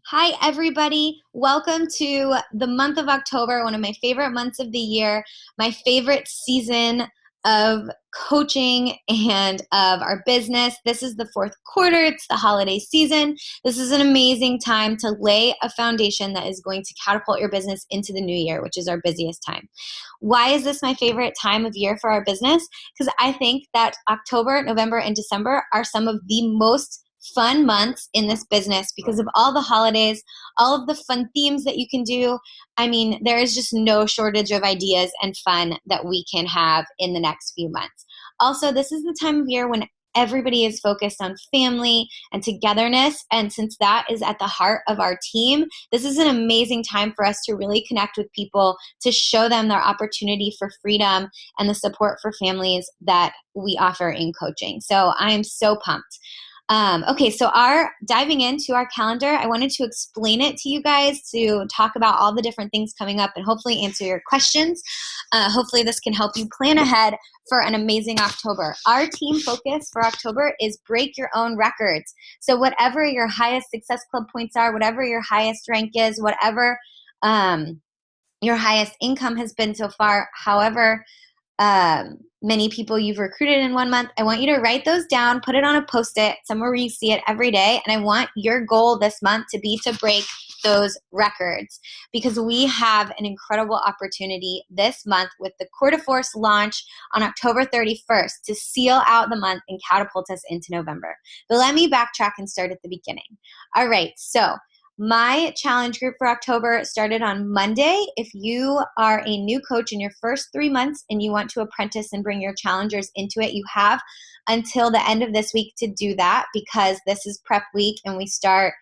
Hi, everybody. Welcome to the month of October, one of my favorite months of the year, my favorite season of coaching and of our business. This is the fourth quarter, it's the holiday season. This is an amazing time to lay a foundation that is going to catapult your business into the new year, which is our busiest time. Why is this my favorite time of year for our business? Because I think that October, November, and December are some of the most fun months in this business because of all the holidays, all of the fun themes that you can do. I mean, there is just no shortage of ideas and fun that we can have in the next few months. Also, this is the time of year when everybody is focused on family and togetherness. And since that is at the heart of our team, this is an amazing time for us to really connect with people, to show them their opportunity for freedom and the support for families that we offer in coaching. So I am so pumped. Okay, so diving into our calendar, I wanted to explain it to you guys to talk about all the different things coming up and hopefully answer your questions. Hopefully this can help you plan ahead for an amazing October. Our team focus for October is break your own records. So whatever your highest Success Club points are, whatever your highest rank is, whatever your highest income has been so far, however many people you've recruited in 1 month, I want you to write those down, put it on a Post-it somewhere where you see it every day. And I want your goal this month to be to break those records because we have an incredible opportunity this month with the Core de Force launch on October 31st to seal out the month and catapult us into November. But let me backtrack and start at the beginning. All right, so my challenge group for October started on Monday. If you are a new coach in your first 3 months and you want to apprentice and bring your challengers into it, you have until the end of this week to do that because this is prep week and we start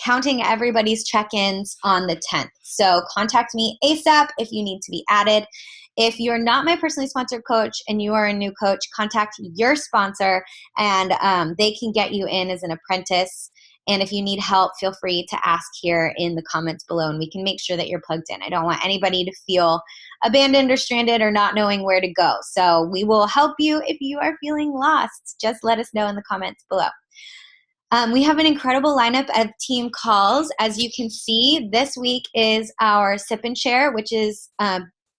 counting everybody's check-ins on the 10th. So contact me ASAP if you need to be added. If you're not my personally sponsored coach and you are a new coach, contact your sponsor and they can get you in as an apprentice. And if you need help, feel free to ask here in the comments below and we can make sure that you're plugged in. I don't want anybody to feel abandoned or stranded or not knowing where to go. So we will help you if you are feeling lost. Just let us know in the comments below. We have an incredible lineup of team calls. As you can see, this week is our sip and share, which is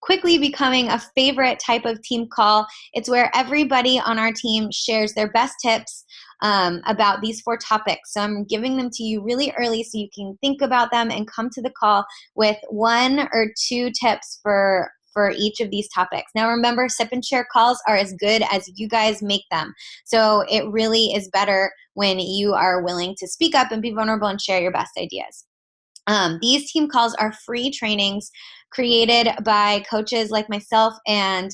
quickly becoming a favorite type of team call. It's where everybody on our team shares their best tips about these 4 topics. So I'm giving them to you really early so you can think about them and come to the call with 1 or 2 tips for each of these topics. Now remember, sip and share calls are as good as you guys make them. So it really is better when you are willing to speak up and be vulnerable and share your best ideas. These team calls are free trainings created by coaches like myself, and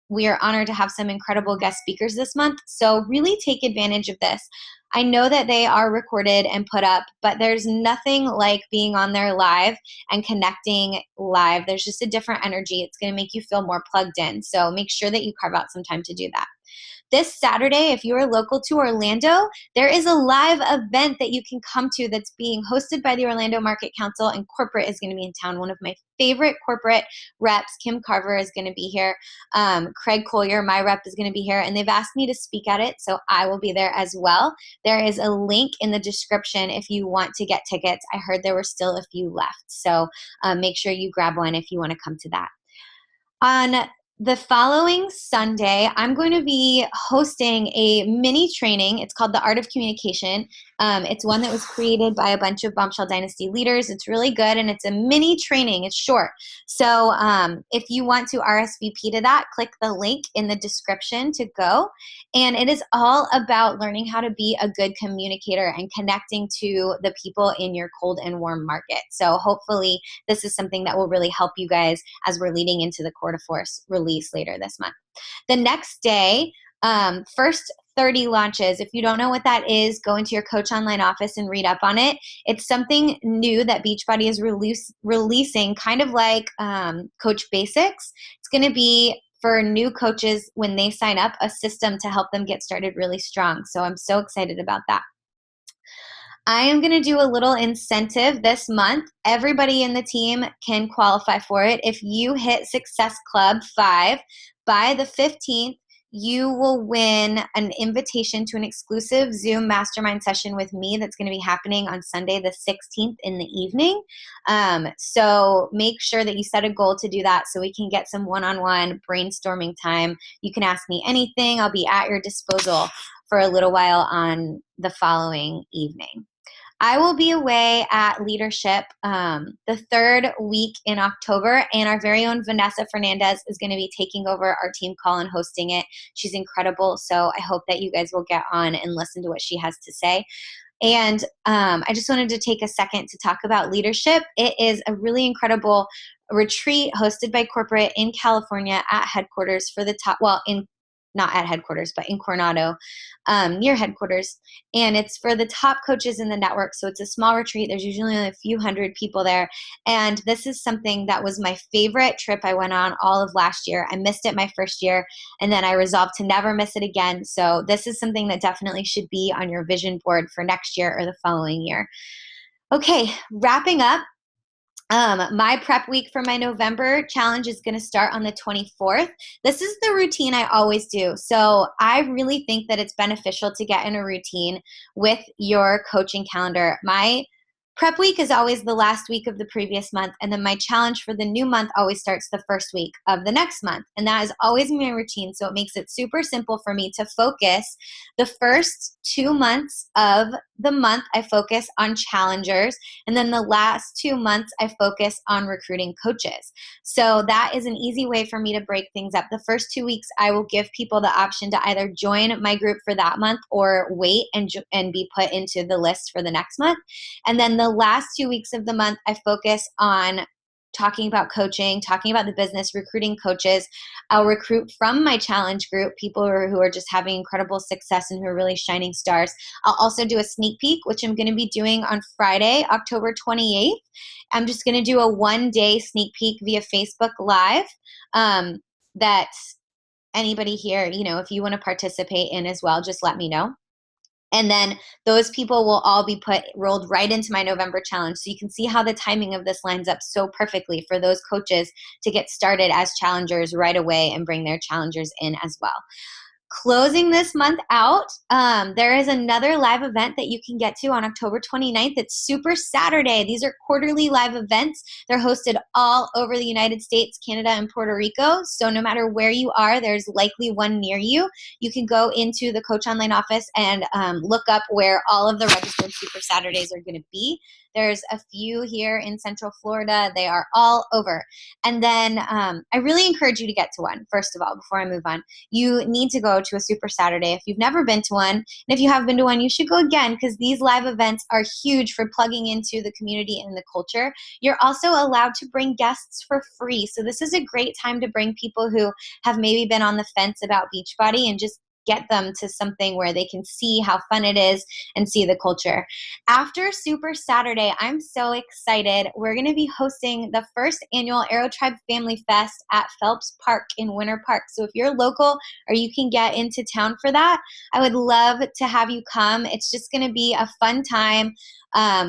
we are honored to have some incredible guest speakers this month. So really take advantage of this. I know that they are recorded and put up, but there's nothing like being on there live and connecting live. There's just a different energy. It's going to make you feel more plugged in. So make sure that you carve out some time to do that. This Saturday, if you are local to Orlando, there is a live event that you can come to that's being hosted by the Orlando Market Council, and corporate is going to be in town. One of my favorite corporate reps, Kim Carver, is going to be here. Craig Collier, my rep, is going to be here, and they've asked me to speak at it, so I will be there as well. There is a link in the description if you want to get tickets. I heard there were still a few left, so make sure you grab one if you want to come to that. On the following Sunday, I'm going to be hosting a mini training. It's called The Art of Communication. It's one that was created by a bunch of Bombshell Dynasty leaders. It's really good, and it's a mini training. It's short. So if you want to RSVP to that, click the link in the description to go. And it is all about learning how to be a good communicator and connecting to the people in your cold and warm market. So hopefully this is something that will really help you guys as we're leading into the Core de Force release later this month. The next day, first 30 launches. If you don't know what that is, go into your Coach Online office and read up on it. It's something new that Beachbody is releasing, kind of like Coach Basics. It's going to be for new coaches when they sign up, a system to help them get started really strong. So I'm so excited about that. I am going to do a little incentive this month. Everybody in the team can qualify for it. If you hit Success Club 5 by the 15th, you will win an invitation to an exclusive Zoom mastermind session with me that's going to be happening on Sunday the 16th in the evening. So make sure that you set a goal to do that so we can get some one-on-one brainstorming time. You can ask me anything. I'll be at your disposal for a little while on the following evening. I will be away at Leadership the third week in October, and our very own Vanessa Fernandez is going to be taking over our team call and hosting it. She's incredible, so I hope that you guys will get on and listen to what she has to say. And I just wanted to take a second to talk about Leadership. It is a really incredible retreat hosted by corporate in California at headquarters for the top, well, not at headquarters, but in Coronado, near headquarters. And it's for the top coaches in the network. So it's a small retreat. There's usually only a few hundred people there. And this is something that was my favorite trip I went on all of last year. I missed it my first year, and then I resolved to never miss it again. So this is something that definitely should be on your vision board for next year or the following year. Okay, wrapping up. My prep week for my November challenge is going to start on the 24th. This is the routine I always do. So I really think that it's beneficial to get in a routine with your coaching calendar. My prep week is always the last week of the previous month, and then my challenge for the new month always starts the first week of the next month. And that is always my routine. So it makes it super simple for me to focus. The first 2 months of the month, I focus on challengers. And then the last 2 months, I focus on recruiting coaches. So that is an easy way for me to break things up. The first 2 weeks, I will give people the option to either join my group for that month or wait and be put into the list for the next month. And then the last 2 weeks of the month, I focus on talking about coaching, talking about the business, recruiting coaches. I'll recruit from my challenge group, people who are just having incredible success and who are really shining stars. I'll also do a sneak peek, which I'm going to be doing on Friday, October 28th. I'm just going to do a one-day sneak peek via Facebook Live that anybody here, if you want to participate in as well, just let me know. And then those people will all be rolled right into my November challenge. So you can see how the timing of this lines up so perfectly for those coaches to get started as challengers right away and bring their challengers in as well. Closing this month out, there is another live event that you can get to on October 29th. It's Super Saturday. These are quarterly live events. They're hosted all over the United States, Canada, and Puerto Rico. So no matter where you are, there's likely one near you. You can go into the Coach Online office and look up where all of the registered Super Saturdays are going to be. There's a few here in Central Florida. They are all over. And then I really encourage you to get to one, first of all, before I move on. You need to go to a Super Saturday if you've never been to one. And if you have been to one, you should go again, because these live events are huge for plugging into the community and the culture. You're also allowed to bring guests for free. So this is a great time to bring people who have maybe been on the fence about Beachbody and just get them to something where they can see how fun it is and see the culture. After Super Saturday, I'm so excited. We're going to be hosting the first annual Aero Tribe Family Fest at Phelps Park in Winter Park. So if you're local or you can get into town for that, I would love to have you come. It's just going to be a fun time.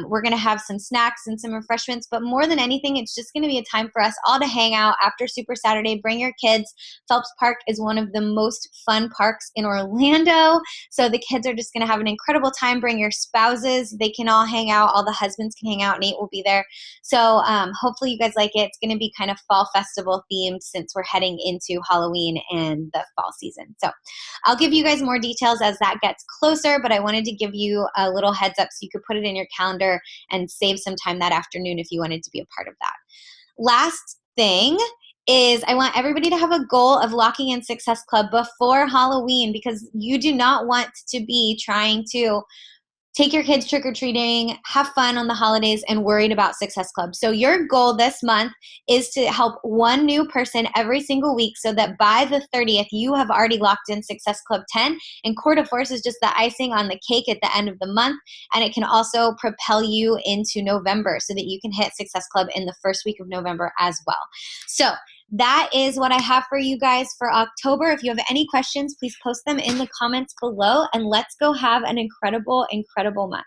We're going to have some snacks and some refreshments, but more than anything, it's just going to be a time for us all to hang out after Super Saturday. Bring your kids. Phelps Park is one of the most fun parks in Orlando, so the kids are just going to have an incredible time. Bring your spouses. They can all hang out. All the husbands can hang out. Nate will be there. So hopefully you guys like it. It's going to be kind of fall festival themed since we're heading into Halloween and the fall season. So I'll give you guys more details as that gets closer, but I wanted to give you a little heads up so you could put it in your calendar and save some time that afternoon if you wanted to be a part of that. Last thing is I want everybody to have a goal of locking in Success Club before Halloween, because you do not want to be trying to take your kids trick-or-treating, have fun on the holidays, and worried about Success Club. So your goal this month is to help one new person every single week so that by the 30th, you have already locked in Success Club 10. And Core de Force is just the icing on the cake at the end of the month. And it can also propel you into November so that you can hit Success Club in the first week of November as well. So that is what I have for you guys for October. If you have any questions, please post them in the comments below, and let's go have an incredible, incredible month.